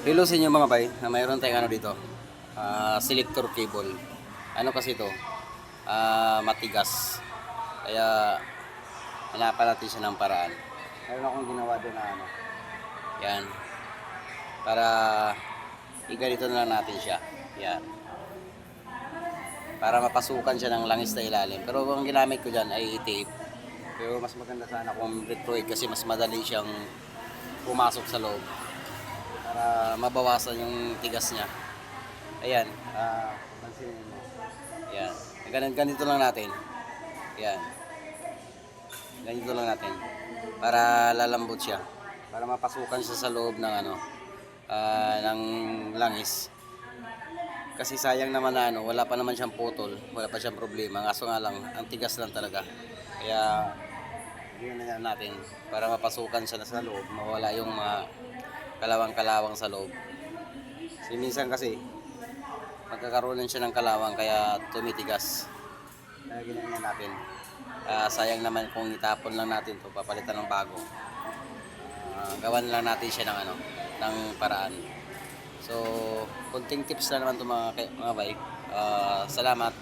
Hello sa inyo mga bay, mayroon tayong ano dito, selector cable. Ano kasi ito, matigas. Kaya hanapan natin siya ng paraan. Meron akong ginawa doon na ano, yan, para iganito na lang natin siya. Yan, para mapasukan siya ng langis na ilalim. Pero ang ginamit ko dyan ay tape. Pero mas maganda sana kung retroid kasi mas madali siyang pumasok sa loob para mabawasan yung tigas niya. Ayan, pansinin mo. Ayan, ganito lang natin. Ayan, ganito lang natin para lalambot siya, para mapasukan siya sa loob ng ano, ng langis. Kasi sayang naman na ano, wala pa naman siyang putol, wala pa siyang problema. Kaso nga lang, ang tigas lang talaga. Kaya yun na natin para mapasukan siya na sa loob, mawala yung mga kalawang-kalawang sa loob. Kasi minsan kasi magkakaroon siya ng kalawang kaya tumitigas. Kaya ginanyan natin. Sayang naman kung itapon lang natin to, papalitan ng bago. Gawan lang natin siya ng ano, ng paraan. So, konting tips na naman to mga bay. Salamat.